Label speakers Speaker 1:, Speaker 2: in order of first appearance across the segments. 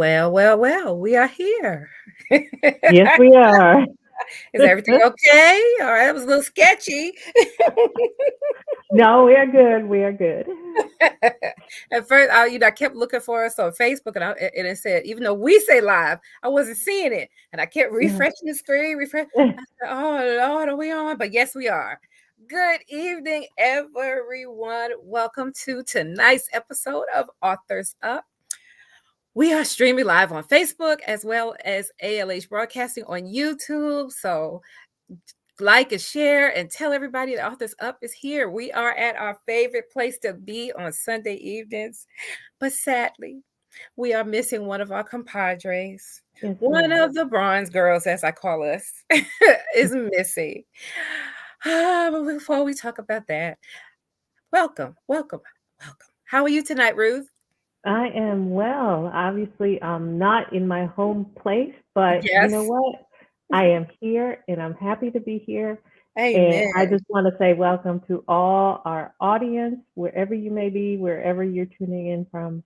Speaker 1: Well, we are here.
Speaker 2: Yes, we are.
Speaker 1: Is everything okay? All right, it was a little sketchy.
Speaker 2: No, we are good. We are good.
Speaker 1: At first, I kept looking for us on Facebook, and it said, even though we say live, I wasn't seeing it, and I kept
Speaker 2: Yeah.
Speaker 1: refreshing the screen. Refresh. I said, "Oh Lord, are we on?" But yes, we are. Good evening, everyone. Welcome to tonight's episode of Authors Up. We are streaming live on Facebook as well as ALH Broadcasting on YouTube. So like and share and tell everybody that Authors Up is here. We are at our favorite place to be on Sunday evenings. But sadly, we are missing one of our compadres.
Speaker 2: Yes, we
Speaker 1: One
Speaker 2: are.
Speaker 1: of the bronze girls, as I call us, is missing. But before we talk about that, welcome. How are you tonight, Ruth?
Speaker 2: I am well. Obviously, I'm not in my home place, but you know
Speaker 1: Yes.
Speaker 2: what? I am here and I'm happy to be here. And I
Speaker 1: Amen.
Speaker 2: just want to say welcome to all our audience, wherever you may be, wherever you're tuning in from.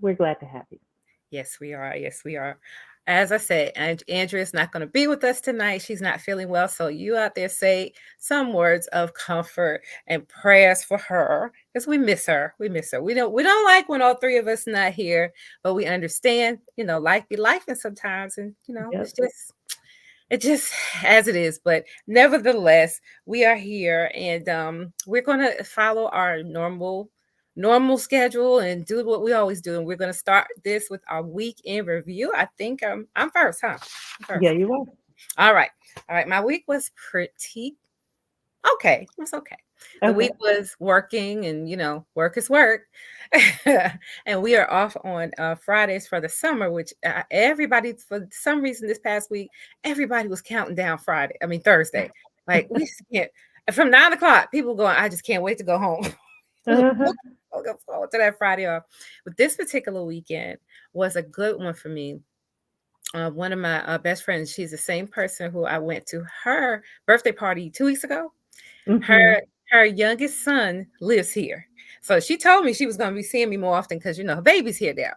Speaker 2: We're glad to have you.
Speaker 1: Yes, we are. Yes, we are. As I said, Andrea's not going to be with us tonight. She's not feeling well. So you out there say some words of comfort and prayers for her because we miss her. We miss her. We don't like when all three of us not here, but we understand, life be life and sometimes and
Speaker 2: Yep.
Speaker 1: it's just as it is. But nevertheless, we are here and we're gonna follow our normal schedule and do what we always do. And we're gonna start this with our weekend review. I think I'm first, huh? I'm first.
Speaker 2: Yeah, you are.
Speaker 1: All right. All right. My week was pretty okay. It was okay. The
Speaker 2: Okay.
Speaker 1: week was working and work is work. And we are off on Fridays for the summer, which everybody, for some reason this past week, everybody was counting down Thursday. Like we just can't, from 9 o'clock, people going, I just can't wait to go home.
Speaker 2: Uh-huh.
Speaker 1: Look forward to that Friday off. But this particular weekend was a good one for me. One of my best friends, she's the same person who I went to her birthday party 2 weeks ago.
Speaker 2: Hmm.
Speaker 1: Her youngest son lives here. So she told me she was going to be seeing me more often because her baby's here now.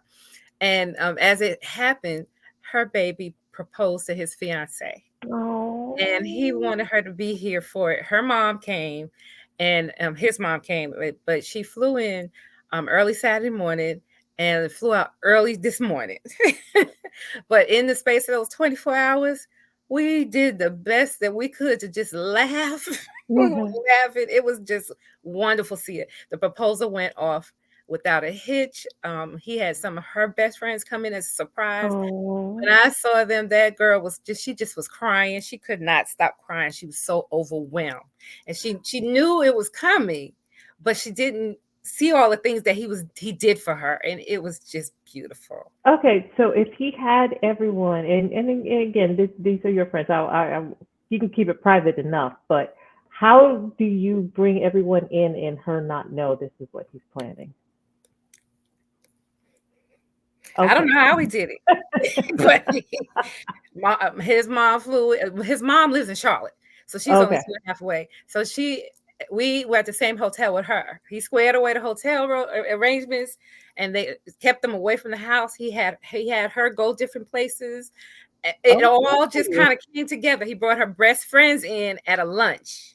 Speaker 1: And as it happened, her baby proposed to his fiance, and he
Speaker 2: Oh.
Speaker 1: wanted her to be here for it. Her mom came, and his mom came, but she flew in early Saturday morning and flew out early this morning. But in the space of those 24 hours, we did the best that we could to just laugh. We were
Speaker 2: Mhm.
Speaker 1: laughing. It was just wonderful to see it. The proposal went off without a hitch. He had some of her best friends come in as a surprise.
Speaker 2: Oh.
Speaker 1: When I saw them, that girl she just was crying. She could not stop crying. She was so overwhelmed. And she knew it was coming, but she didn't see all the things that he did for her. And it was just beautiful.
Speaker 2: Okay, so if he had everyone, and again, these are your friends. You can keep it private enough, but how do you bring everyone in and her not know this is what he's planning?
Speaker 1: I don't
Speaker 2: Okay.
Speaker 1: know how he did it, but his mom flew. His mom lives in Charlotte, so she's only
Speaker 2: Okay.
Speaker 1: 2.5 away. So we were at the same hotel with her. He squared away the hotel arrangements, and they kept them away from the house. He had her go different places. It
Speaker 2: Oh,
Speaker 1: all just
Speaker 2: nice.
Speaker 1: kind of came together. He brought her best friends in at a lunch.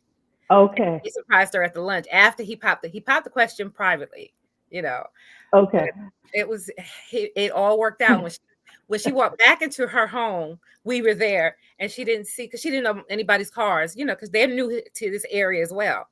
Speaker 2: Okay.
Speaker 1: He surprised her at the lunch after he popped the question privately, you know. But
Speaker 2: Okay.
Speaker 1: it was it all worked out when she walked back into her home. We were there, and she didn't see because she didn't know anybody's cars, because they're new to this area as well,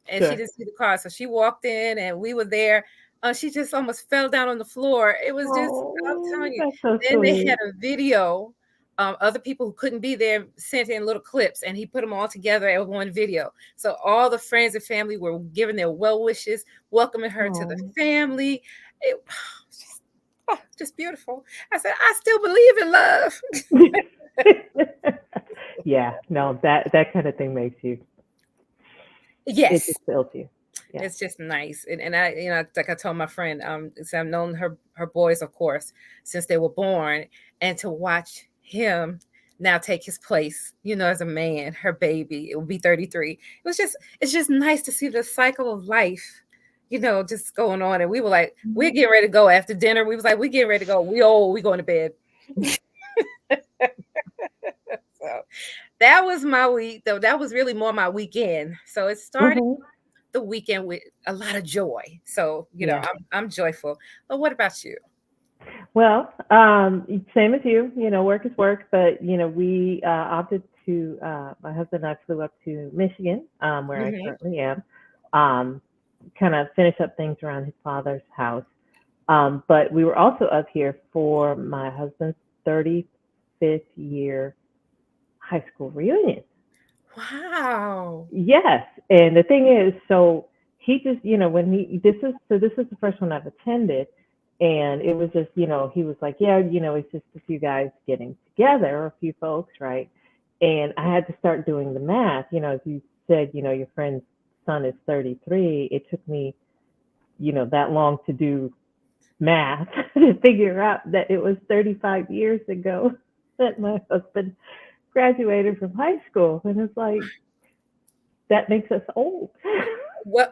Speaker 1: and she
Speaker 2: Sure.
Speaker 1: didn't see the car. So she walked in, and we were there. She just almost fell down on the floor. It was just, I'm
Speaker 2: Oh,
Speaker 1: telling you.
Speaker 2: that's so
Speaker 1: Then they
Speaker 2: sweet.
Speaker 1: had a video. Other people who couldn't be there sent in little clips, and he put them all together in one video. So all the friends and family were giving their well wishes, welcoming her to the
Speaker 2: Oh.
Speaker 1: family. It just, just beautiful. I said, I still believe in love.
Speaker 2: Yeah, no, that kind of thing makes you, it
Speaker 1: Yes,
Speaker 2: just fills you. Yeah.
Speaker 1: it's just nice. And I, like I told my friend, so I've known her boys, of course, since they were born, and to watch him now take his place, as a man, her baby, it will be 33. It's just nice to see the cycle of life, just going on. And we were like, we're getting ready to go after dinner. We was like, we getting ready to go. We old, we going to bed. So that was my week, though. That was really more my weekend. So it started
Speaker 2: Hmm.
Speaker 1: the weekend with a lot of joy. So,
Speaker 2: Yeah.
Speaker 1: I'm joyful. But what about you?
Speaker 2: Well, same as you. Work is work, but we opted to. My husband and I flew up to Michigan, where I
Speaker 1: Hmm.
Speaker 2: currently am, um, kind of finish up things around his father's house. But we were also up here for my husband's 35th year high school reunion.
Speaker 1: Wow.
Speaker 2: Yes, and the thing is, so he just, when this is the first one I've attended, and it was just, he was like, yeah, it's just a few guys getting together, a few folks, right? And I had to start doing the math. As you said, your friend's son is 33. It took me, that long to do math to figure out that it was 35 years ago that my husband graduated from high school, and it's like that makes us old.
Speaker 1: Well,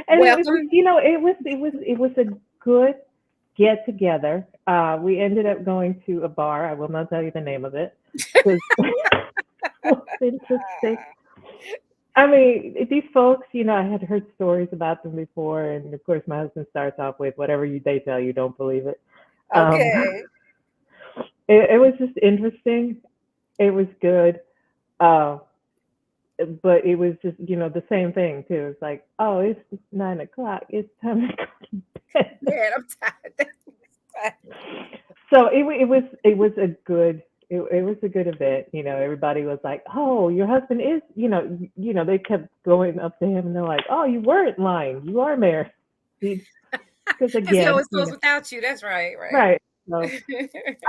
Speaker 2: And it was
Speaker 1: welcome.
Speaker 2: just, it was a good get together. We ended up going to a bar. I will not tell you the name of it because it was interesting. I mean, these folks, I had heard stories about them before, and of course, my husband starts off with whatever they tell you, don't believe it. Um,
Speaker 1: Okay.
Speaker 2: it was just interesting. It was good. Uh, but it was just the same thing too. It's like, oh, it's 9 o'clock. It's time to go to bed.
Speaker 1: Man, I'm tired.
Speaker 2: So it was a good it was a good event. Everybody was like, oh, your husband is they kept going up to him and they're like, oh, you weren't lying. You are married. Because
Speaker 1: Because he
Speaker 2: again,
Speaker 1: always goes without you. That's right, right.
Speaker 2: right. So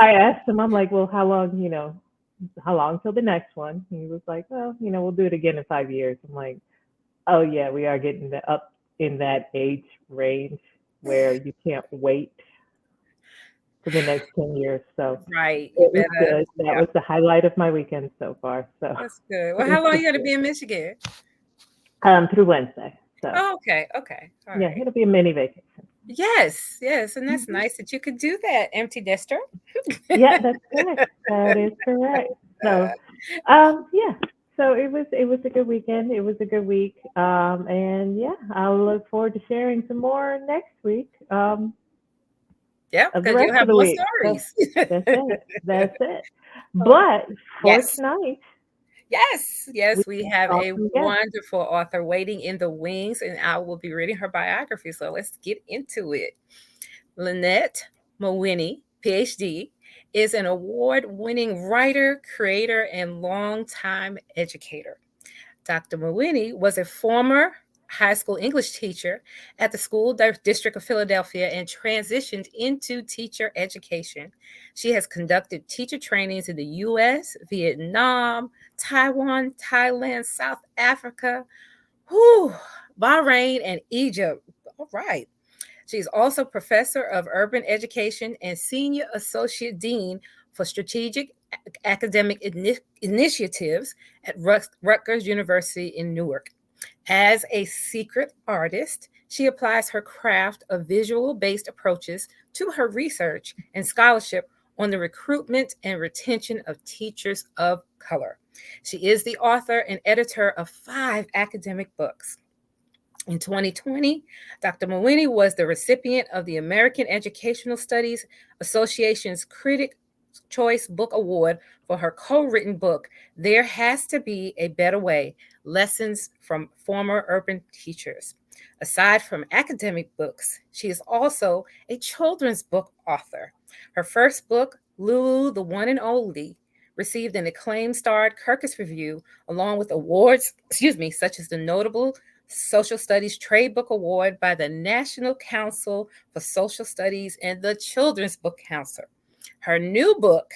Speaker 2: I asked him, I'm like, well, how long till the next one? He was like, well, we'll do it again in 5 years. I'm like, oh yeah, we are getting up in that age range where you can't wait for the next 10 years. So
Speaker 1: Right. You
Speaker 2: it was
Speaker 1: better.
Speaker 2: good. That
Speaker 1: Yeah,
Speaker 2: was the highlight of my weekend so far. So
Speaker 1: that's good. Well,
Speaker 2: it was
Speaker 1: how long
Speaker 2: just
Speaker 1: you going to
Speaker 2: good.
Speaker 1: be in Michigan?
Speaker 2: Through Wednesday. So
Speaker 1: Oh, okay. Okay. All
Speaker 2: yeah,
Speaker 1: right.
Speaker 2: it'll be a mini vacation.
Speaker 1: Yes. Yes. And that's
Speaker 2: Hmm.
Speaker 1: nice that you could do that, empty nester.
Speaker 2: Yeah, that's correct. That is correct. So yeah. So it was a good weekend. It was a good week. And yeah, I'll look forward to sharing some more next week.
Speaker 1: Yeah,
Speaker 2: Of the
Speaker 1: because
Speaker 2: rest
Speaker 1: you'll
Speaker 2: of
Speaker 1: have
Speaker 2: the
Speaker 1: more
Speaker 2: week. So
Speaker 1: stories.
Speaker 2: that's it. That's it.
Speaker 1: Oh,
Speaker 2: But for
Speaker 1: yes.
Speaker 2: tonight,
Speaker 1: Yes.
Speaker 2: we
Speaker 1: Yes. We
Speaker 2: have
Speaker 1: have
Speaker 2: an
Speaker 1: a
Speaker 2: awesome guest.
Speaker 1: wonderful author waiting in the wings, and I will be reading her biography. So let's get into it. Lynnette Mawhinney, PhD, is an award winning writer, creator, and longtime educator. Dr. Mawhinney was a former high school English teacher at the School District of Philadelphia and transitioned into teacher education. She has conducted teacher trainings in the US, Vietnam, Taiwan, Thailand, South Africa, whew, Bahrain, and Egypt. All right. She's also professor of urban education and senior associate dean for strategic academic initiatives at Rutgers University in Newark. As a secret artist, she applies her craft of visual based approaches to her research and scholarship on the recruitment and retention of teachers of color. She is the author and editor of 5 academic books. In 2020, Dr. Mawhinney was the recipient of the American Educational Studies Association's Critic Choice Book Award for her co written book, There Has to Be a Better Way: Lessons from Former Urban Teachers. Aside from academic books, she is also a children's book author. Her first book, Lulu, the One and Only, received an acclaimed starred Kirkus Review, along with awards, such as the notable Social Studies Trade Book Award by the National Council for Social Studies and the Children's Book Council. Her new book,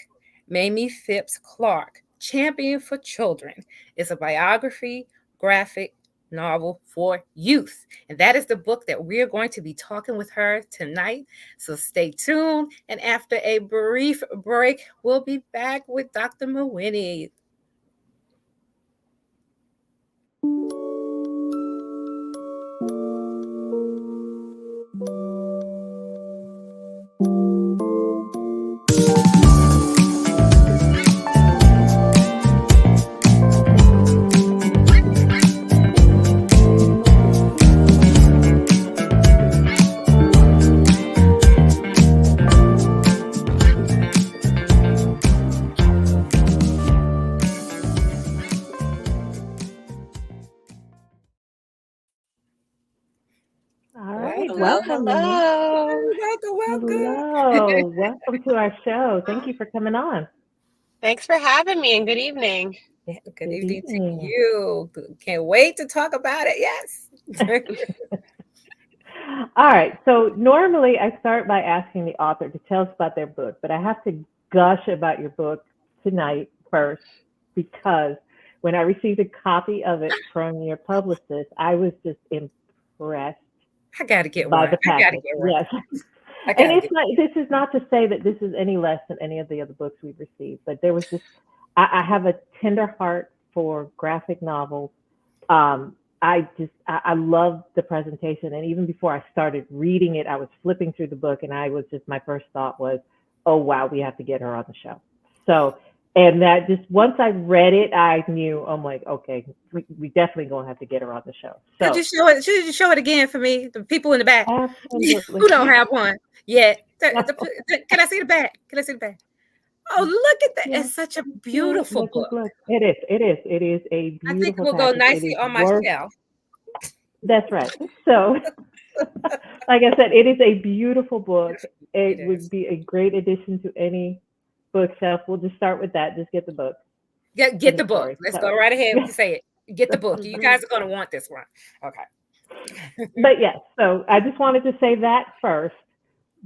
Speaker 1: Mamie Phipps Clark, Champion for Children, is a biography, graphic novel for youth. And that is the book that we're going to be talking with her tonight. So stay tuned. And after a brief break, we'll be back with Dr. Mawhinney.
Speaker 2: right,
Speaker 3: Hello,
Speaker 2: welcome, Lynnette.
Speaker 3: hello.
Speaker 1: Welcome.
Speaker 2: Hello, welcome to our show. Thank you for coming on.
Speaker 3: Thanks for having me and good evening.
Speaker 1: Yeah, good
Speaker 2: Good
Speaker 1: evening to
Speaker 2: evening.
Speaker 1: you. Can't wait to talk about it. Yes.
Speaker 2: All right, so normally I start by asking the author to tell us about their book, but I have to gush about your book tonight first because when I received a copy of it from your publicist, I was just impressed
Speaker 1: I gotta get
Speaker 2: by
Speaker 1: one.
Speaker 2: the
Speaker 1: I gotta
Speaker 2: package.
Speaker 1: get one.
Speaker 2: Yes.
Speaker 1: I
Speaker 2: And
Speaker 1: gotta
Speaker 2: it's
Speaker 1: get
Speaker 2: not, this is not to say that this is any less than any of the other books we've received, but there was just, I have a tender heart for graphic novels. I love the presentation. And even before I started reading it, I was flipping through the book and I was just, my first thought was, oh, wow, we have to get her on the show. So, and that just, once I read it, I knew, I'm like, okay, we definitely going to have to get her on the show.
Speaker 1: Could
Speaker 2: So,
Speaker 1: you show it? Should you show it again for me? The people in the back
Speaker 2: absolutely.
Speaker 1: who don't have one yet. Can I see the back? Can I see the back? Oh, look at that.
Speaker 2: Yeah.
Speaker 1: It's such a beautiful book.
Speaker 2: Look. It is. It is a
Speaker 1: I think it
Speaker 2: beautiful
Speaker 1: will go
Speaker 2: package. It
Speaker 1: nicely
Speaker 2: is
Speaker 1: on my
Speaker 2: worth.
Speaker 1: shelf.
Speaker 2: That's right. So, like I said, it is a beautiful book.
Speaker 1: It
Speaker 2: It
Speaker 1: is.
Speaker 2: would be a great addition to any bookshelf. We'll just start with that. Just get the book.
Speaker 1: Get
Speaker 2: End
Speaker 1: the
Speaker 2: of
Speaker 1: book.
Speaker 2: story.
Speaker 1: Let's
Speaker 2: So,
Speaker 1: go right ahead.
Speaker 2: yeah.
Speaker 1: You say it. Get the book. You guys are going to want this one. Okay.
Speaker 2: But yes, so I just wanted to say that first.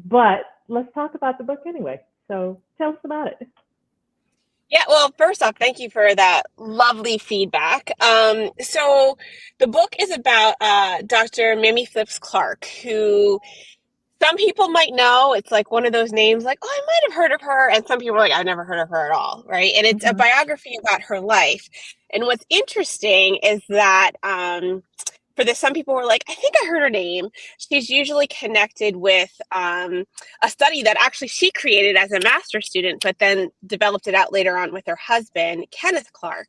Speaker 2: But let's talk about the book anyway. So tell us about it.
Speaker 3: Yeah, well, first off, thank you for that lovely feedback. So the book is about Dr. Mamie Phipps Clark, who some people might know. It's like one of those names like, oh, I might have heard of her. And some people are like, I've never heard of her at all, right? And it's a
Speaker 2: Mhm.
Speaker 3: biography about her life. And what's interesting is that for this, some people were like, I think I heard her name. She's usually connected with a study that actually she created as a master's student, but then developed it out later on with her husband, Kenneth Clark,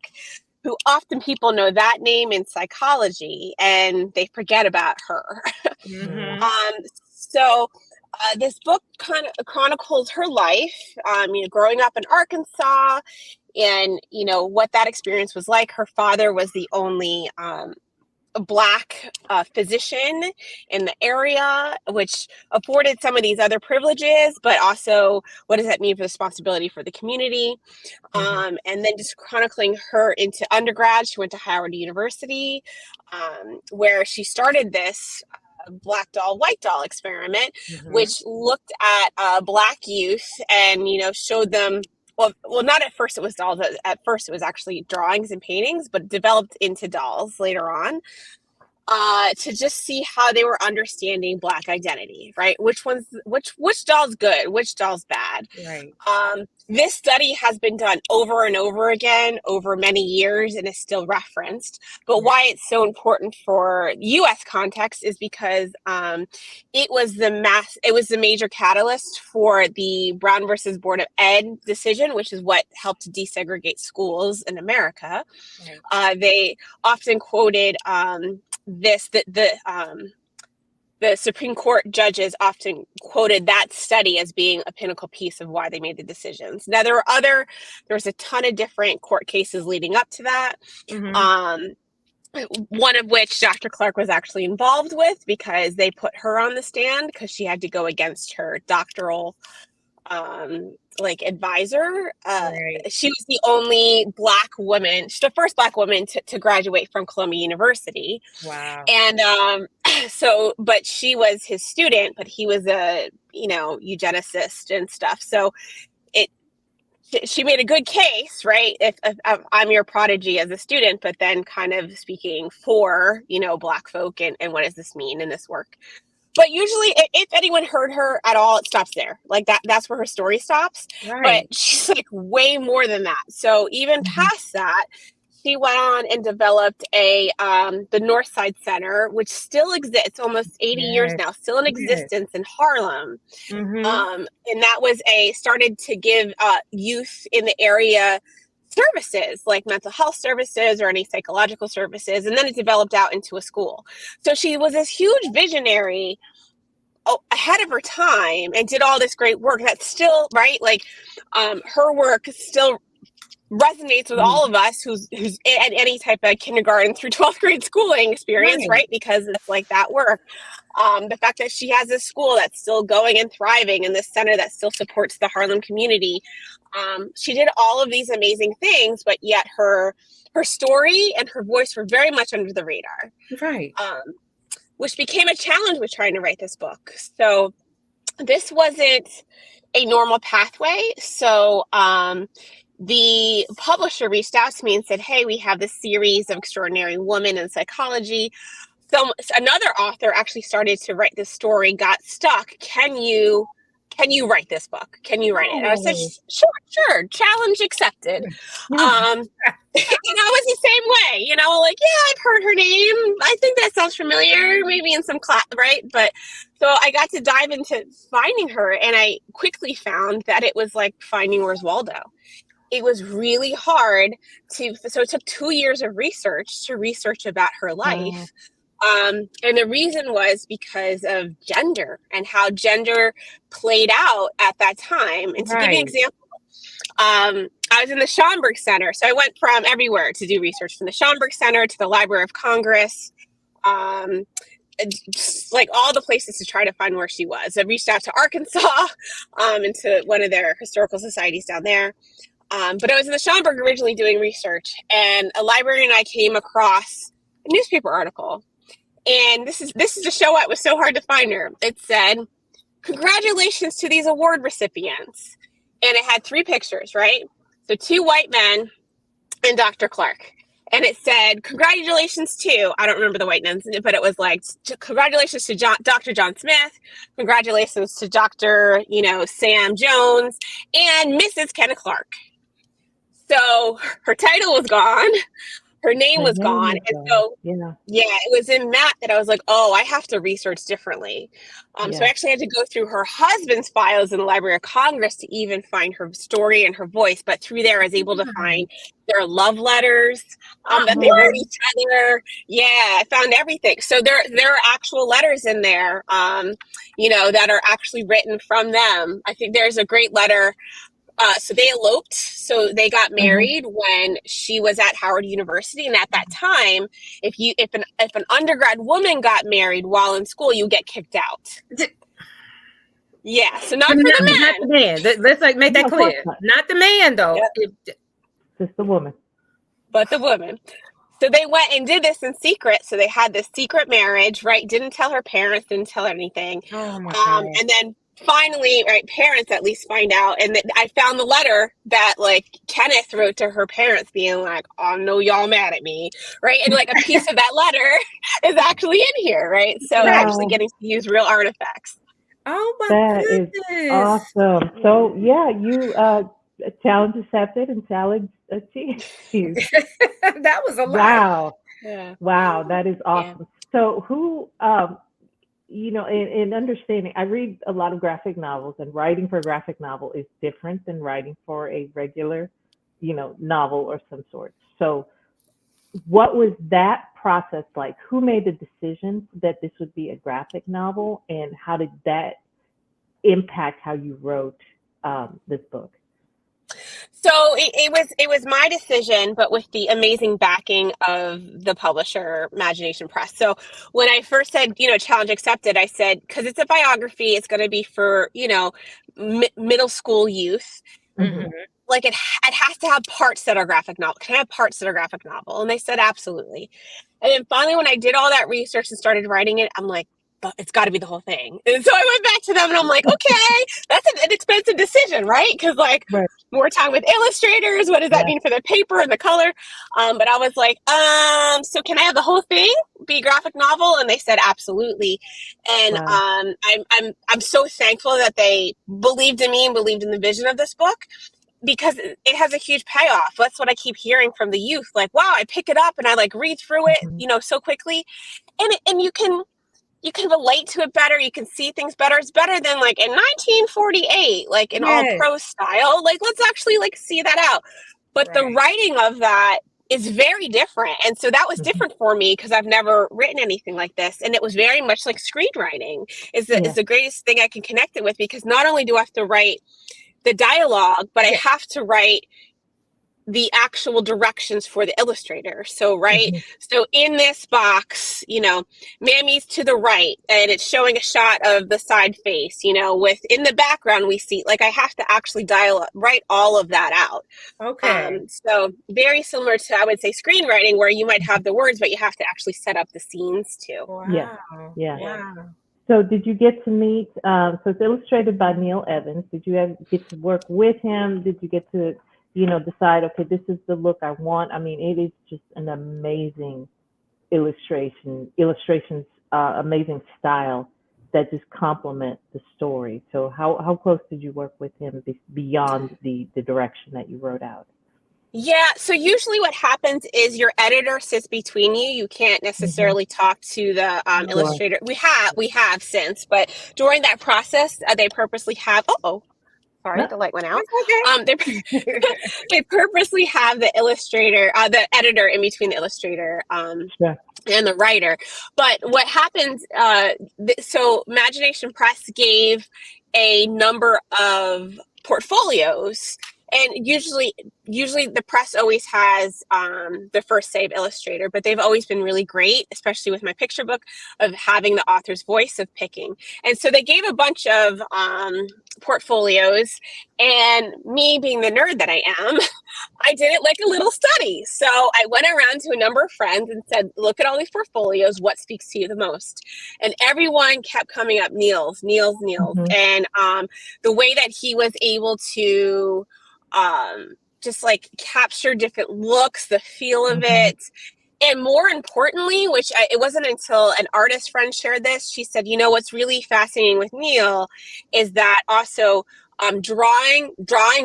Speaker 3: who often people know that name in psychology and they forget about her.
Speaker 1: Mm-hmm.
Speaker 3: So this book kind of chronicles her life, growing up in Arkansas and, what that experience was like. Her father was the only Black physician in the area, which afforded some of these other privileges, but also what does that mean for responsibility for the community?
Speaker 1: Mm-hmm.
Speaker 3: And then just chronicling her into undergrad. She went to Howard University, where she started this black doll, white doll experiment,
Speaker 1: Mm-hmm.
Speaker 3: which looked at Black youth and, showed them well, not at first it was dolls. At first it was actually drawings and paintings, but developed into dolls later on. To just see how they were understanding Black identity, right? Which doll's good, which doll's bad.
Speaker 1: Right.
Speaker 3: This study has been done over and over again over many years and is still referenced. But
Speaker 1: Right.
Speaker 3: why it's so important for U.S. context is because it was the major catalyst for the Brown versus Board of Ed decision, which is what helped to desegregate schools in America.
Speaker 1: Right.
Speaker 3: They often quoted the Supreme Court judges often quoted that study as being a pinnacle piece of why they made the decisions. Now, there was a ton of different court cases leading up to that.
Speaker 1: Mm-hmm.
Speaker 3: One of which Dr. Clark was actually involved with because they put her on the stand because she had to go against her doctoral advisor.
Speaker 1: Right.
Speaker 3: She was the only Black woman, she's the first Black woman to graduate from Columbia University.
Speaker 1: Wow.
Speaker 3: And but she was his student, but he was a, eugenicist and stuff. So she made a good case, right? If I'm your prodigy as a student, but then kind of speaking for, Black folk and what does this mean in this work? But usually, if anyone heard her at all, it stops there. Like that's where her story stops. But
Speaker 1: Right.
Speaker 3: she's like way more than that. So even
Speaker 2: Mhm.
Speaker 3: past that, she went on and developed the Northside Center, which still exists almost 80 years
Speaker 1: Yes.
Speaker 3: now, still in
Speaker 1: Yes.
Speaker 3: existence in Harlem.
Speaker 1: Mm-hmm.
Speaker 3: And that was started to give youth in the area services like mental health services or any psychological services. And then it developed out into a school. So she was this huge visionary ahead of her time and did all this great work that's still, right? Like her work still resonates with all of us who's at any type of kindergarten through 12th grade schooling experience, right? Because it's like that work. The fact that she has this school that's still going and thriving and this center that still supports the Harlem community. She did all of these amazing things, but yet her story and her voice were very much under the radar.
Speaker 1: Right.
Speaker 3: Which became a challenge with trying to write this book. So this wasn't a normal pathway. So the publisher reached out to me and said, hey, we have this series of extraordinary women in psychology. So another author actually started to write this story, got stuck. Can you write this book? Can you write it? And I said, sure, challenge accepted. And I was the same way, like, yeah, I've heard her name. I think that sounds familiar, maybe in some class, right? But so I got to dive into finding her, and I quickly found that it was like finding Where's Waldo. It was really hard so it took 2 years of research to research about her life. And the reason was because of gender and how gender played out at that time. And to give you an example, I was in the Schomburg Center. So I went from everywhere to do research, from the Schomburg Center to the Library of Congress, just like all the places to try to find where she was. I reached out to Arkansas and to one of their historical societies down there. But I was in the Schomburg originally doing research, and a librarian and I came across a newspaper article. And this is to show why it was so hard to find her. It said, congratulations to these award recipients. And it had 3 pictures, right? So 2 white men and Dr. Clark. And it said, congratulations to, I don't remember the white names, but it was like, congratulations to Dr. John Smith. Congratulations to Dr. Sam Jones and Mrs. Kenneth Clark. So her title was gone. Her name was gone. And so, it was in that I was like, oh, I have to research differently. So I actually had to go through her husband's files in the Library of Congress to even find her story and her voice. But through there, I was able to find their love letters that they wrote each other. Yeah, I found everything. So there are actual letters in there, that are actually written from them. I think there's a great letter. So they eloped. So they got married when she was at Howard University. And at that time, if an undergrad woman got married while in school, you get kicked out. Yeah. So not for the man.
Speaker 1: Not the man. Let's make that clear. Not the man, though.
Speaker 2: Yep. Just the woman.
Speaker 3: But the woman. So they went and did this in secret. So they had this secret marriage, right? Didn't tell her parents, didn't tell her anything.
Speaker 1: Oh my God.
Speaker 3: And then finally, right, parents at least find out. And I found the letter that like Kenneth wrote to her parents being like, oh, no, y'all mad at me. Right. And like a piece of that letter is actually in here. Right. So actually getting to use real artifacts.
Speaker 1: Oh, my
Speaker 2: goodness. That is awesome. So, yeah, you challenge accepted and challenge achieved.
Speaker 1: That was a lot.
Speaker 2: Wow. Yeah. Wow. That is awesome. Yeah. So who, in understanding, I read a lot of graphic novels, and writing for a graphic novel is different than writing for a regular, novel or some sort. So what was that process like? Who made the decision that this would be a graphic novel, and how did that impact how you wrote this book?
Speaker 3: So it was my decision, but with the amazing backing of the publisher, Imagination Press. So when I first said, challenge accepted, I said, because it's a biography, it's going to be for, middle school youth. Mm-hmm. Like it has to have parts that are graphic novel. Can I have parts that are graphic novel? And they said, absolutely. And then finally, when I did all that research and started writing it, I'm like, but it's got to be the whole thing. And so I went back to them and I'm like, okay, that's an expensive decision, right? Because more time with illustrators, what does that mean for the paper and the color? But I was like, so can I have the whole thing be graphic novel? And they said, absolutely. And I'm so thankful that they believed in me and believed in the vision of this book, because it has a huge payoff. That's what I keep hearing from the youth. Like, wow, I pick it up and I read through it, so quickly. And you can relate to it better. You can see things better. It's better than in 1948, in all prose style. Let's actually see that out. But the writing of that is very different. And so that was different for me because I've never written anything like this. And it was very much like screenwriting is the greatest thing I can connect it with, because not only do I have to write the dialogue, but I have to write the actual directions for the illustrator. So, right.
Speaker 2: Mm-hmm.
Speaker 3: So in this box, Mammy's to the right and it's showing a shot of the side face, with in the background, we see, like, I have to actually write all of that out.
Speaker 1: Okay.
Speaker 3: So very similar to, I would say, screenwriting, where you might have the words, but you have to actually set up the scenes too.
Speaker 2: Yeah.
Speaker 1: Wow.
Speaker 2: Yeah.
Speaker 1: Wow.
Speaker 2: So did you get to meet, so it's illustrated by Neil Evans. Did you get to work with him? Did you get to, decide, okay, this is the look I want? I mean, it is just an amazing illustrations, amazing style that just complement the story. So how close did you work with him beyond the direction that you wrote out?
Speaker 3: Yeah, so usually what happens is your editor sits between you. You can't necessarily talk to the
Speaker 2: Sure.
Speaker 3: illustrator. We have since, but during that process, they purposely have. Sorry,
Speaker 2: No.
Speaker 3: the light went out.
Speaker 1: That's okay.
Speaker 3: They purposely have the illustrator, the editor in between the illustrator
Speaker 2: Sure.
Speaker 3: and the writer. But what happens? So Imagination Press gave a number of portfolios. And usually the press always has the first say of illustrator, but they've always been really great, especially with my picture book, of having the author's voice of picking. And so they gave a bunch of portfolios, and me being the nerd that I am, I did it like a little study. So I went around to a number of friends and said, look at all these portfolios. What speaks to you the most? And everyone kept coming up, Neil's.
Speaker 2: Mm-hmm.
Speaker 3: And the way that he was able to just like capture different looks, the feel of it. And more importantly, it wasn't until an artist friend shared this, she said, what's really fascinating with Neil is that also drawing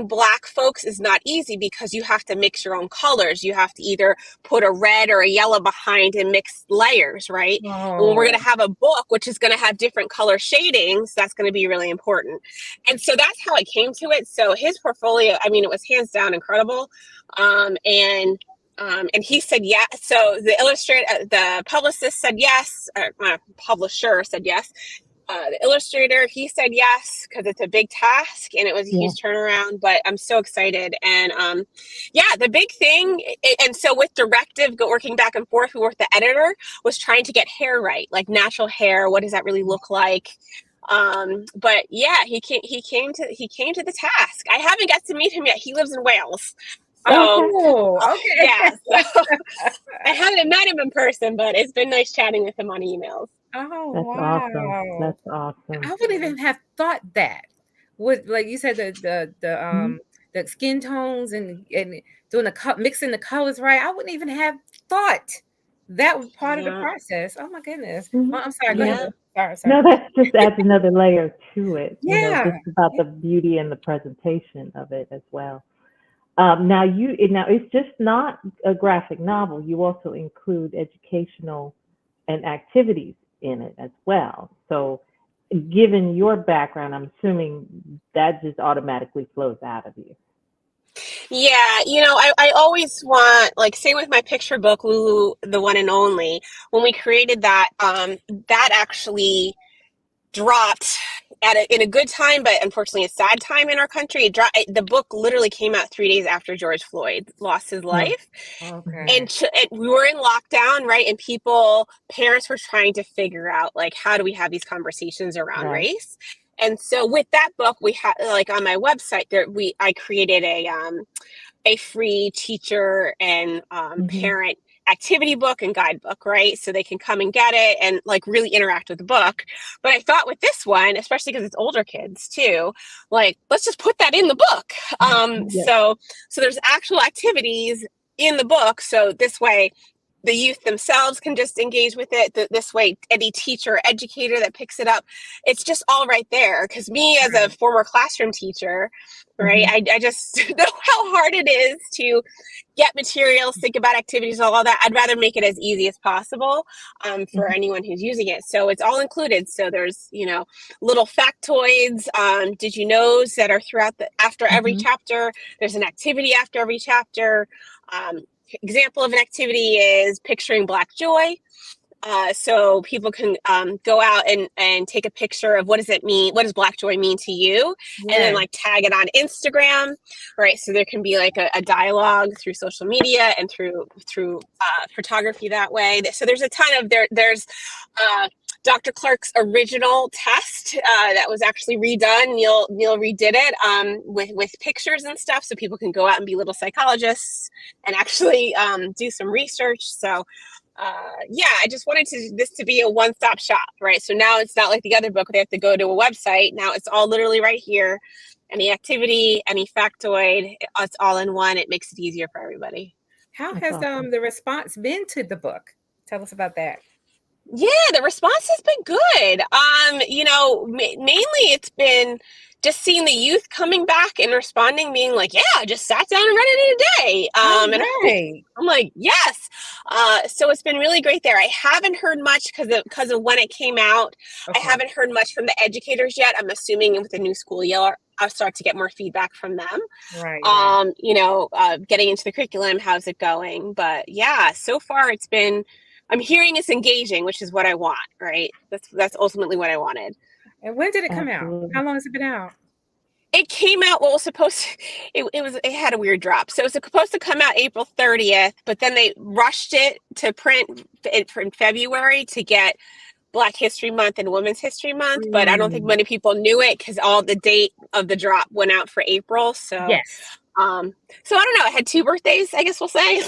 Speaker 3: Black folks is not easy because you have to mix your own colors. You have to either put a red or a yellow behind and mix layers, right?
Speaker 1: Oh.
Speaker 3: And when we're going to have a book, which is going to have different color shadings, that's going to be really important. And so that's how I came to it. So his portfolio, I mean, it was hands down incredible. And he said yes. So the publicist said yes. My publisher said yes. The illustrator, he said yes, because it's a big task and it was a huge turnaround, but I'm so excited. And the big thing, and so with directive, working back and forth, we worked, the editor was trying to get hair right, like natural hair. What does that really look like? But yeah, he came to the task. I haven't got to meet him yet. He lives in Wales. So,
Speaker 1: Okay.
Speaker 3: yeah, so I haven't met him in person, but it's been nice chatting with him on emails.
Speaker 1: Oh,
Speaker 2: That's awesome.
Speaker 1: wow.
Speaker 2: That's awesome.
Speaker 1: I wouldn't even have thought that. With, like you said, the skin tones and doing mixing the colors right. I wouldn't even have thought that was part of the process. Oh my goodness.
Speaker 2: Mhm.
Speaker 1: Oh, I'm sorry. Go
Speaker 3: Yeah.
Speaker 1: ahead. Sorry.
Speaker 2: No, that just adds another layer to it.
Speaker 1: Yeah.
Speaker 2: Just about the beauty and the presentation of it as well. Now it's just not a graphic novel. You also include educational and activities in it as well. So, given your background, I'm assuming that just automatically flows out of you.
Speaker 3: Yeah, I always want, like, same with my picture book, Lulu, the One and Only. When we created that, that actually dropped in a good time, but unfortunately a sad time in our country. The book literally came out 3 days after George Floyd lost his life.
Speaker 1: Okay.
Speaker 3: And we were in lockdown, right? And parents were trying to figure out, like, how do we have these conversations around race? And so with that book, we had, like, on my website I created a free teacher and parent activity book and guidebook, right? So they can come and get it and, like, really interact with the book. But I thought with this one, especially because it's older kids too, like, let's just put that in the book. So there's actual activities in the book. So this way the youth themselves can just engage with it. This way, any teacher or educator that picks it up, it's just all right there. Because me, as a former classroom teacher, right, I just know how hard it is to get materials, think about activities, all that. I'd rather make it as easy as possible for anyone who's using it. So it's all included. So there's, little factoids, did you knows that are throughout after every chapter. There's an activity after every chapter. Example of an activity is picturing Black joy. So people can go out and take a picture of what does it mean, what does Black joy mean to you, and then like tag it on Instagram, right? So there can be like a dialogue through social media and through photography that way. So there's a ton of there's Dr. Clark's original test that was actually redone. Neil redid it with pictures and stuff, so people can go out and be little psychologists and actually do some research. So I just wanted this to be a one-stop shop, right? So now it's not like the other book, they have to go to a website. Now it's all literally right here. Any activity, any factoid, it's all in one. It makes it easier for everybody.
Speaker 1: How has the response been to the book? Tell us about that.
Speaker 3: Yeah, the response has been good. Mainly it's been just seeing the youth coming back and responding, being like, yeah, I just sat down and read it in a day. And I'm like, yes. So it's been really great there. I haven't heard much because of when it came out. Okay. I haven't heard much from the educators yet. I'm assuming with the new school year, I'll start to get more feedback from them.
Speaker 1: Right.
Speaker 3: Getting into the curriculum, how's it going? But yeah, so far I'm hearing it's engaging, which is what I want, right? That's ultimately what I wanted.
Speaker 1: And when did it come out? How long has it been out?
Speaker 3: It came out, it had a weird drop. So it was supposed to come out April 30th, but then they rushed it to print in February to get Black History Month and Women's History Month. But I don't think many people knew it because all the date of the drop went out for April. So,
Speaker 1: yes.
Speaker 3: So I don't know. I had 2 birthdays, I guess we'll say.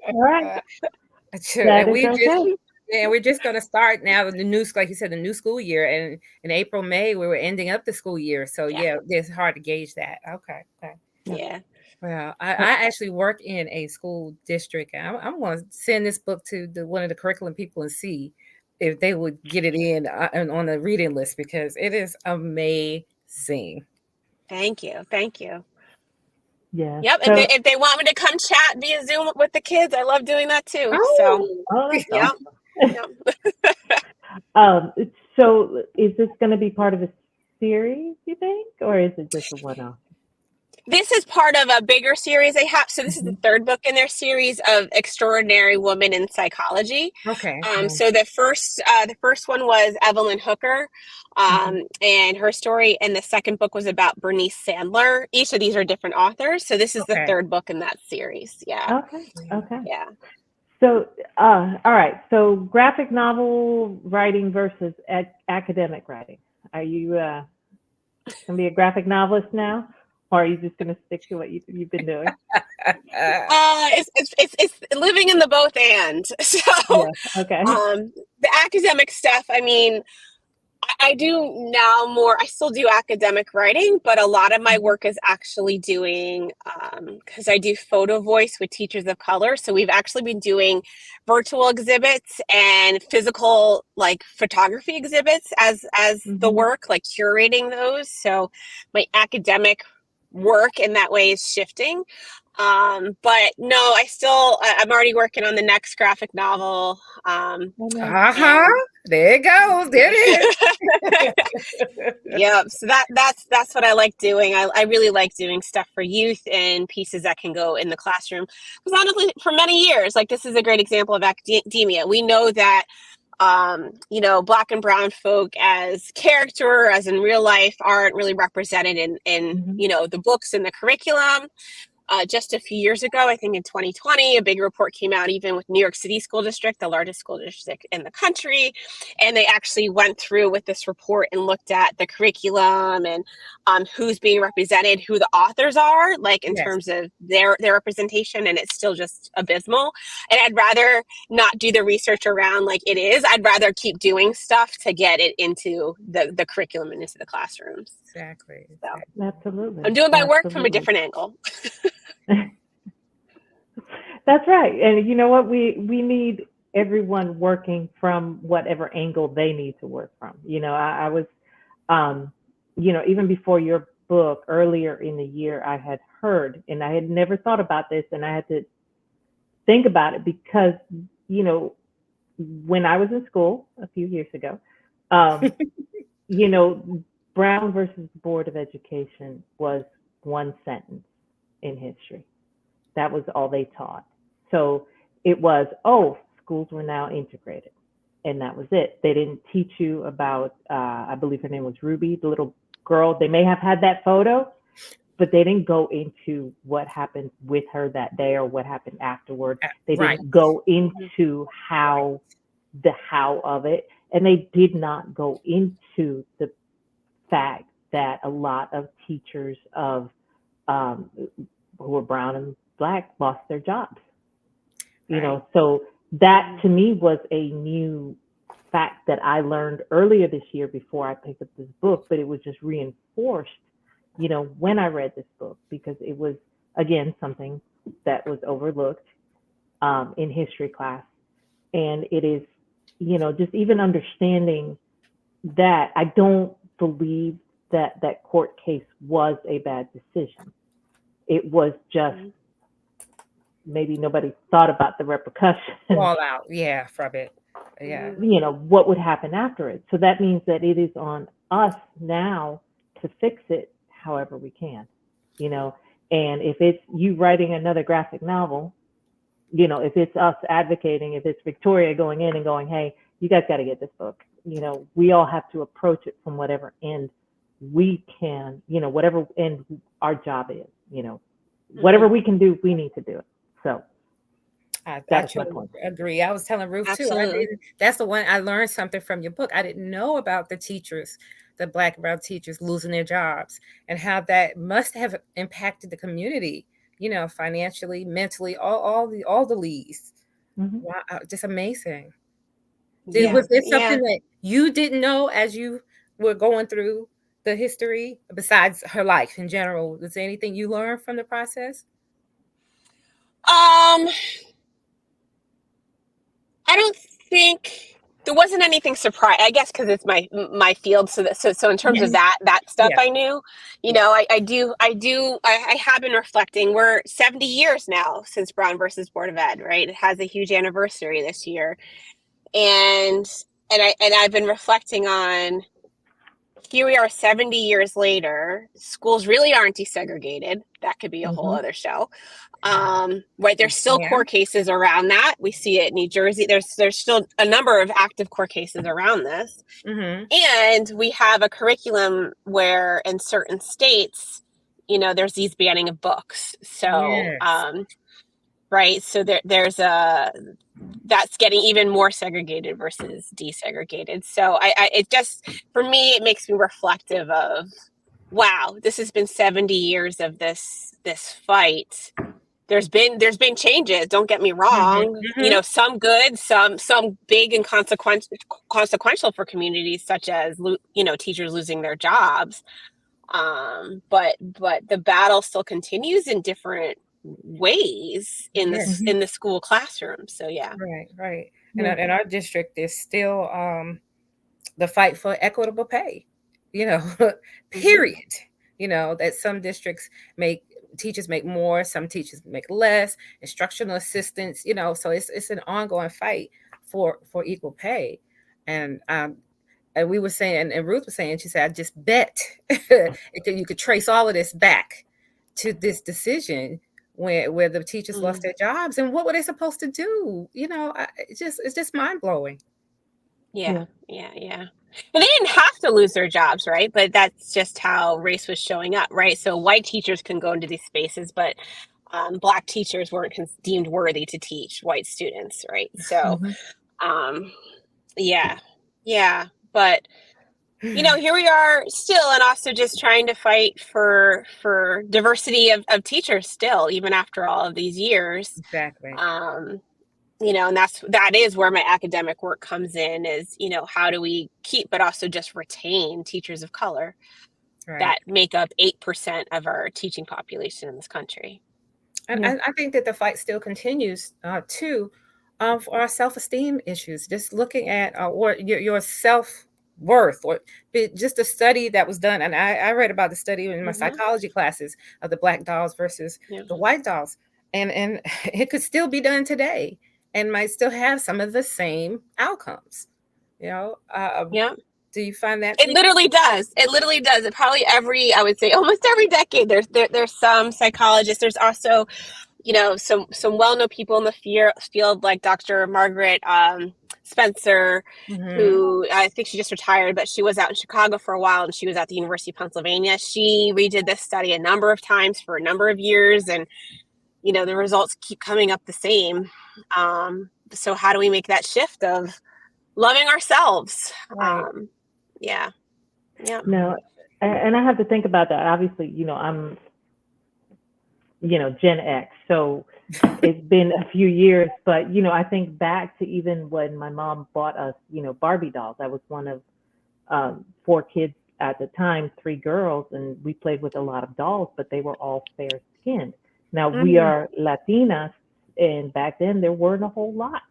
Speaker 2: All right.
Speaker 1: We're just going to start now the new, like you said, the new school year, and in April, May, we were ending up the school year. So it's hard to gauge that. Okay.
Speaker 3: Yeah.
Speaker 1: Well, I actually work in a school district. I'm going to send this book to one of the curriculum people and see if they would get it in on the reading list, because it is amazing.
Speaker 3: Thank you.
Speaker 2: Yeah.
Speaker 3: Yep. So, if they want me to come chat via Zoom with the kids, I love doing that too.
Speaker 2: Yep. So is this going to be part of a series, you think, or is it just a one-off?
Speaker 3: This is part of a bigger series they have. So this is the 3rd book in their series of Extraordinary Women in Psychology.
Speaker 1: Okay.
Speaker 3: So the first one was Evelyn Hooker, and her story, and the second book was about Bernice Sandler. Each of these are different authors. So this is the 3rd book in that series. Yeah.
Speaker 2: Okay.
Speaker 3: Yeah.
Speaker 2: So, all right. So graphic novel writing versus academic writing. Are you going to be a graphic novelist now? Or are you just going to stick to what you've been doing?
Speaker 3: It's living in the both and. So,
Speaker 2: okay.
Speaker 3: The academic stuff, I mean, I do now more, I still do academic writing, but a lot of my work is actually doing, because I do photo voice with teachers of color. So we've actually been doing virtual exhibits and physical like photography exhibits as the work, like curating those. So my academic work in that way is shifting. But no, I'm already working on the next graphic novel.
Speaker 1: There it goes. There it
Speaker 3: is. Yeah. So that's what I like doing. I really like doing stuff for youth and pieces that can go in the classroom. Because honestly, for many years, like this is a great example of academia. We know that Black and brown folk as character, as in real life, aren't really represented in the books and the curriculum. Just a few years ago, I think in 2020, a big report came out even with New York City School District, the largest school district in the country. And they actually went through with this report and looked at the curriculum and who's being represented, who the authors are, like in terms of their representation. And it's still just abysmal. And I'd rather not do the research around like it is. I'd rather keep doing stuff to get it into the curriculum and into the classrooms.
Speaker 1: Exactly.
Speaker 3: So,
Speaker 2: absolutely.
Speaker 3: I'm doing my work from a different angle.
Speaker 2: That's right. And you know what? We need everyone working from whatever angle they need to work from. I was, even before your book, earlier in the year, I had heard, and I had never thought about this, and I had to think about it because, when I was in school a few years ago, Brown versus Board of Education was one sentence in history. That was all they taught. So it was, schools were now integrated. And that was it. They didn't teach you about, I believe her name was Ruby, the little girl. They may have had that photo, but they didn't go into what happened with her that day or what happened afterward. They didn't go into the how of it. And they did not go into the fact that a lot of teachers of who were brown and black lost their jobs. You know, so that to me was a new fact that I learned earlier this year before I picked up this book, but it was just reinforced, you know, when I read this book, because it was, again, something that was overlooked in history class. And it is, you know, just even understanding that I don't believe that that court case was a bad decision. It was just maybe nobody thought about the repercussions.
Speaker 1: Fall out, from it. Yeah.
Speaker 2: You know, what would happen after it. So that means that it is on us now to fix it however we can, you know. And if it's you writing another graphic novel, you know, if it's us advocating, if it's Victoria going in and going, hey, you guys got to get this book, you know, we all have to approach it from whatever end we can, you know, whatever end our job is, you know, whatever we can do, we need to do it. So
Speaker 1: I totally agree. I was telling Ruth too. That's the one I learned something from your book. I didn't know about the teachers, the Black and brown teachers losing their jobs, and how that must have impacted the community. You know, financially, mentally, all the leads. Wow, just amazing. Was there something that you didn't know as you were going through the history besides her life in general? Was there anything you learned from the process?
Speaker 3: I don't think there wasn't anything surprising. I guess because it's my field. So in terms of that stuff, I knew. You know, I have been reflecting. We're 70 years now since Brown versus Board of Ed, right? It has a huge anniversary this year, and I've been reflecting on. Here we are 70 years later. Schools really aren't desegregated. That could be a whole other show. Right, there's still court cases around that. We see it in New Jersey. There's still a number of active court cases around this. And we have a curriculum where in certain states, you know, there's these banning of books. So, right. So there's that's getting even more segregated versus desegregated. So it just, for me, it makes me reflective of, wow, this has been 70 years of this fight. There's been changes. Don't get me wrong. You know, some good, some big and consequential for communities, such as, you know, teachers losing their jobs. But the battle still continues in different ways in the school classroom. So
Speaker 1: right. And our district is still the fight for equitable pay. You know, period. You know, that some districts teachers make more, some teachers make less, instructional assistants, you know, so it's an ongoing fight for equal pay. And we were saying, and Ruth was saying, she said, I just bet you could trace all of this back to this decision where the teachers lost their jobs, and what were they supposed to do? You know, it's just mind blowing.
Speaker 3: Yeah. And they didn't have to lose their jobs, right? But that's just how race was showing up, right? So white teachers can go into these spaces, but Black teachers weren't deemed worthy to teach white students, right? So, but you know, here we are still, and also just trying to fight for diversity of teachers still, even after all of these years.
Speaker 1: Exactly.
Speaker 3: You know, and that is where my academic work comes in, is, you know, how do we keep, but also just retain teachers of color that make up 8% of our teaching population in this country.
Speaker 1: And I think that the fight still continues too, for our self-esteem issues, just looking at or your self-worth, or just a study that was done. And I read about the study in my psychology classes of the Black dolls versus the white dolls. And it could still be done today and might still have some of the same outcomes, you know? Do you find that
Speaker 3: it literally does? It probably I would say almost every decade there's some psychologists. There's also some well-known people in the field like Dr. Margaret Spencer, who I think she just retired, but she was out in Chicago for a while, and she was at the University of Pennsylvania. She redid this study a number of times for a number of years, and the results keep coming up the same. So how do we make that shift of loving ourselves?
Speaker 1: Right.
Speaker 3: Yeah.
Speaker 2: No, and I have to think about that. Obviously, I'm Gen X, so it's been a few years, but I think back to even when my mom bought us Barbie dolls. I was one of 4 kids at the time, 3 girls, and we played with a lot of dolls, but they were all fair skinned. Now we are Latinas, and back then there weren't a whole lot.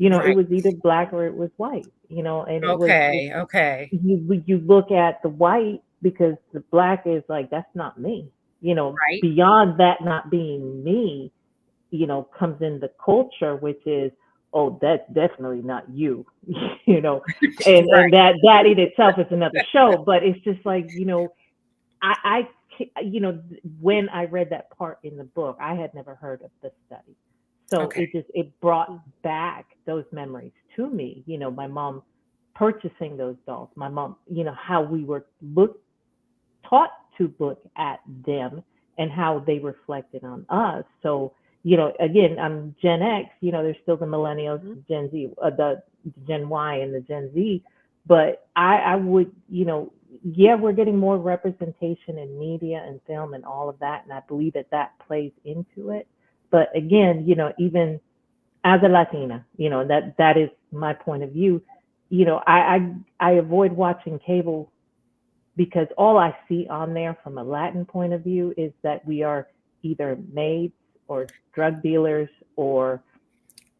Speaker 1: Right.
Speaker 2: It was either black or it was white. And it was
Speaker 1: Okay.
Speaker 2: you look at the white, because the black is like, that's not me.
Speaker 1: Right.
Speaker 2: Beyond that not being me, comes in the culture, which is, oh, that's definitely not you, and
Speaker 1: Right.
Speaker 2: that in itself is another show. But it's just like, I when I read that part in the book, I had never heard of the study. So
Speaker 1: Okay.
Speaker 2: it brought back those memories to me. My mom purchasing those dolls, my mom, how we were taught to look at them and how they reflected on us. So, again, I'm Gen X, there's still the millennials, Gen Z, the Gen Y and the Gen Z. But I would, yeah, we're getting more representation in media and film and all of that. And I believe that plays into it. But again, even as a Latina, that is my point of view. I avoid watching cable, because all I see on there from a Latin point of view is that we are either maids or drug dealers or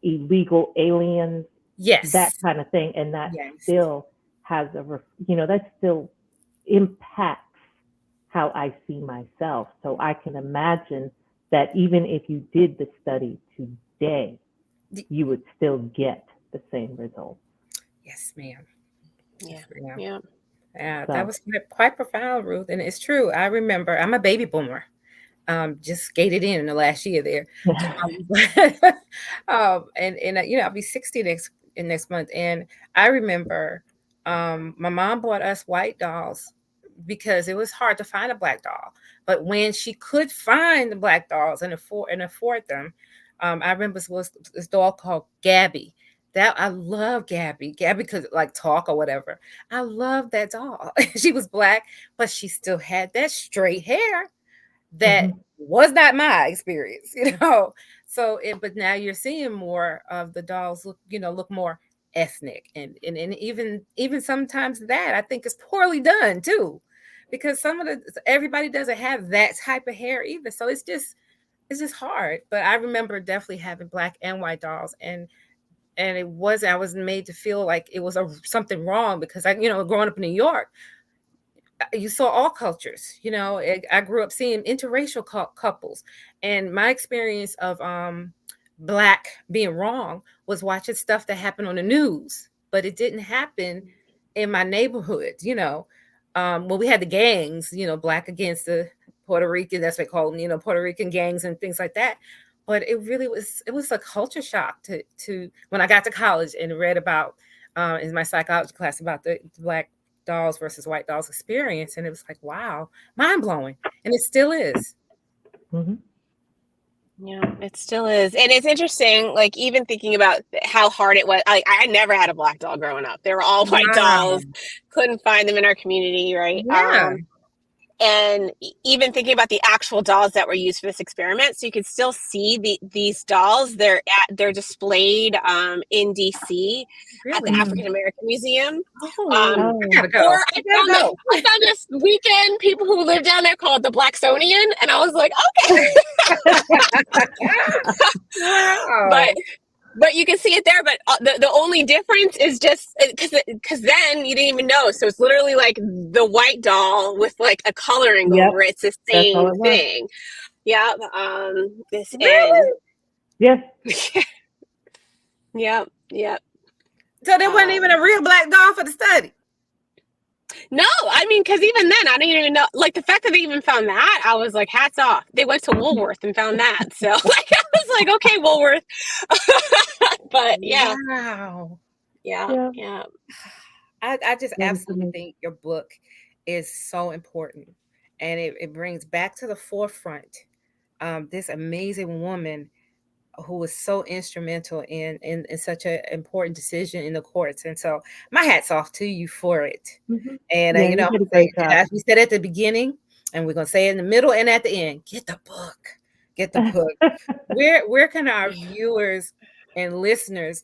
Speaker 2: illegal aliens,
Speaker 1: Yes.
Speaker 2: that kind of thing. And that
Speaker 1: Yes.
Speaker 2: still has that still impacts how I see myself. So I can imagine that even if you did the study today, you would still get the same results.
Speaker 1: Yes, ma'am.
Speaker 3: Yeah.
Speaker 1: Yes, ma'am.
Speaker 3: Yeah.
Speaker 1: Yeah,
Speaker 2: So.
Speaker 1: that was quite profound, Ruth, and it's true. I remember I'm a baby boomer. Just skated in the last year there. And I'll be 60 next month. And I remember my mom bought us white dolls because it was hard to find a black doll. But when she could find the black dolls and afford them, I remember it was this doll called Gabby. That I love Gabby. Gabby could like talk or whatever. I love that doll. She was black, but she still had that straight hair that was not my experience, So but now you're seeing more of the dolls look more ethnic, and even sometimes that I think is poorly done too, because everybody doesn't have that type of hair either. So it's just hard. But I remember definitely having black and white dolls, and I was made to feel like it was something wrong, because growing up in New York, you saw all cultures. I grew up seeing interracial couples, and my experience of black being wrong was watching stuff that happened on the news, but it didn't happen in my neighborhood. Well, we had the gangs, black against the Puerto Rican, that's what they call them, Puerto Rican gangs and things like that. But it was a culture shock to when I got to college and read about in my psychology class about the black dolls versus white dolls experience, and it was like, wow, mind blowing, and it still is.
Speaker 3: Yeah, it still is. And it's interesting, like even thinking about how hard it was. I never had a black doll growing up. They were all white
Speaker 1: Wow.
Speaker 3: dolls. Couldn't find them in our community, right?
Speaker 1: Yeah.
Speaker 3: And even thinking about the actual dolls that were used for this experiment, so you can still see these dolls. They're displayed in DC at the
Speaker 1: Really?
Speaker 3: African American Museum.
Speaker 1: I gotta go.
Speaker 3: Or
Speaker 1: I
Speaker 3: I found this weekend people who live down there called the Blacksonian, and I was like, okay.
Speaker 1: Wow.
Speaker 3: But you can see it there. But the only difference is just because then you didn't even know. So it's literally like the white doll with like a coloring over it. It's the
Speaker 2: That's all
Speaker 3: same
Speaker 2: it was.
Speaker 3: thing. Yeah. This
Speaker 1: Really?
Speaker 2: Yes.
Speaker 3: Yep. Yep.
Speaker 1: So there wasn't even a real black doll for the study.
Speaker 3: No, I mean, because even then, I didn't even know. Like the fact that they even found that, I was like, hats off. They went to Woolworth and found that. So, like, I was like, okay, Woolworth. But yeah,
Speaker 1: Wow.
Speaker 3: yeah,
Speaker 2: Yeah,
Speaker 3: yeah.
Speaker 1: I just
Speaker 2: that is
Speaker 1: absolutely
Speaker 2: amazing.
Speaker 1: think your book is so important, and it brings back to the forefront this amazing woman who was so instrumental in such an important decision in the courts. And so my hat's off to you for it.
Speaker 2: Hmm.
Speaker 1: And
Speaker 2: Yeah,
Speaker 1: you
Speaker 2: you
Speaker 1: know,
Speaker 2: did a great job.
Speaker 1: as we said at the beginning, and we're gonna say it in the middle and at the end, get the book. Get the book. Where can our viewers and listeners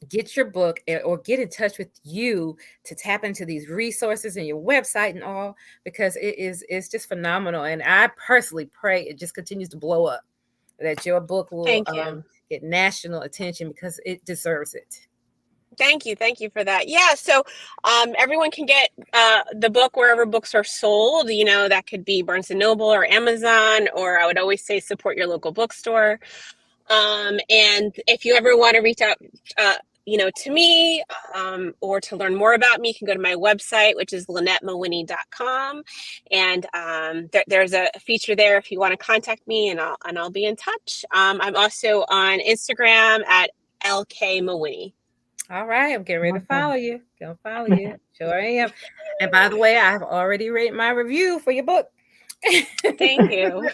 Speaker 1: get your book or get in touch with you to tap into these resources and your website and all, because it's just phenomenal, and I personally pray it just continues to blow up, that your book will
Speaker 3: Thank you.
Speaker 1: get national attention because it deserves it.
Speaker 3: Thank you for that. Yeah, so everyone can get the book wherever books are sold. You know, that could be Barnes and Noble or Amazon, or I would always say support your local bookstore. And if you ever want to reach out, to me or to learn more about me, you can go to my website, which is LynnetteMawhinney.com. And there's a feature there if you want to contact me, and I'll be in touch. I'm also on Instagram at LK Mawhinney.
Speaker 1: All right, I'm getting ready to
Speaker 2: Awesome.
Speaker 1: follow you. Gonna follow you. Sure am. And by the way, I have already written my review for your book.
Speaker 3: Thank you.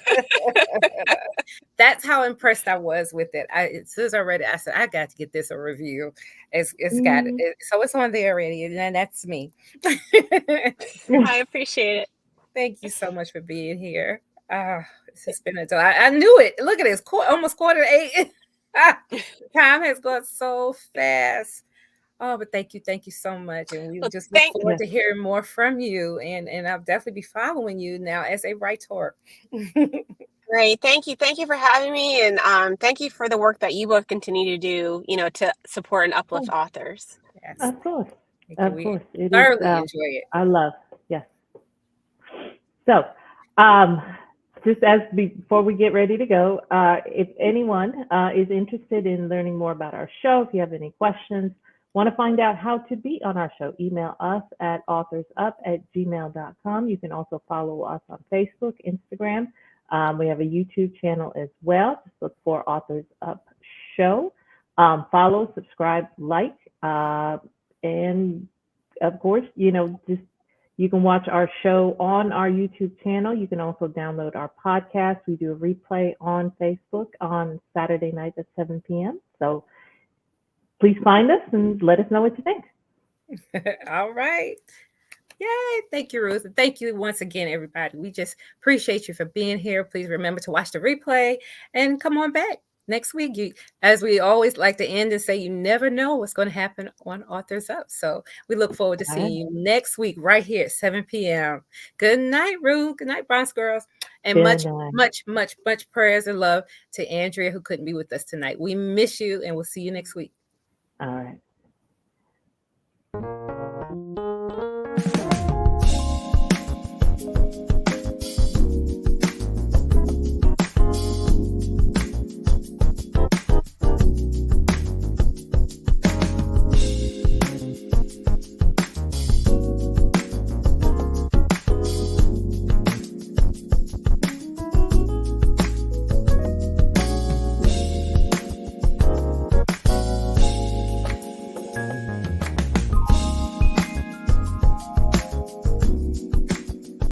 Speaker 1: That's how impressed I was with it. As soon as I read it, I said, I got to get this a review. It's got
Speaker 2: Mm.
Speaker 1: it, so it's on there already, and then that's me.
Speaker 3: I appreciate it.
Speaker 1: Thank you so much for being here. This has been a I knew it. Look at this, almost 7:45. Time has gone so fast. Oh, but thank you so much, and we
Speaker 3: Well,
Speaker 1: just look
Speaker 3: thank
Speaker 1: forward
Speaker 2: Yeah.
Speaker 1: to hearing more from you. And I'll definitely be following you now as a writer.
Speaker 3: Great. Thank you for having me, and thank you for the work that you both continue to do, to support and uplift
Speaker 2: Oh,
Speaker 3: authors.
Speaker 1: Yes,
Speaker 2: of course.
Speaker 1: thank you.
Speaker 2: Of
Speaker 1: We
Speaker 2: course. It is,
Speaker 1: thoroughly enjoy it.
Speaker 2: I love, yes. So, um, just as before we get ready to go, if anyone is interested in learning more about our show, if you have any questions, want to find out how to be on our show, email us at authorsup@gmail.com. You can also follow us on Facebook, Instagram. We have a YouTube channel as well. Just look for Authors Up Show. Follow, subscribe, like, and of course, just you can watch our show on our YouTube channel. You can also download our podcast. We do a replay on Facebook on Saturday night at 7 p.m. So please find us and let us know what you think.
Speaker 1: All right. Yay. Thank you, Ruth. And thank you once again, everybody. We just appreciate you for being here. Please remember to watch the replay and come on back next week. As we always like to end and say, you never know what's going to happen on Authors Up. So we look forward to
Speaker 2: All right.
Speaker 1: seeing you next week right here at 7 p.m. Good night, Ruth. Good night, Bronze Girls. And
Speaker 2: Good
Speaker 1: much,
Speaker 2: night.
Speaker 1: much, much, much prayers and love to Andrea, who couldn't be with us tonight. We miss you, and we'll see you next week.
Speaker 2: All right.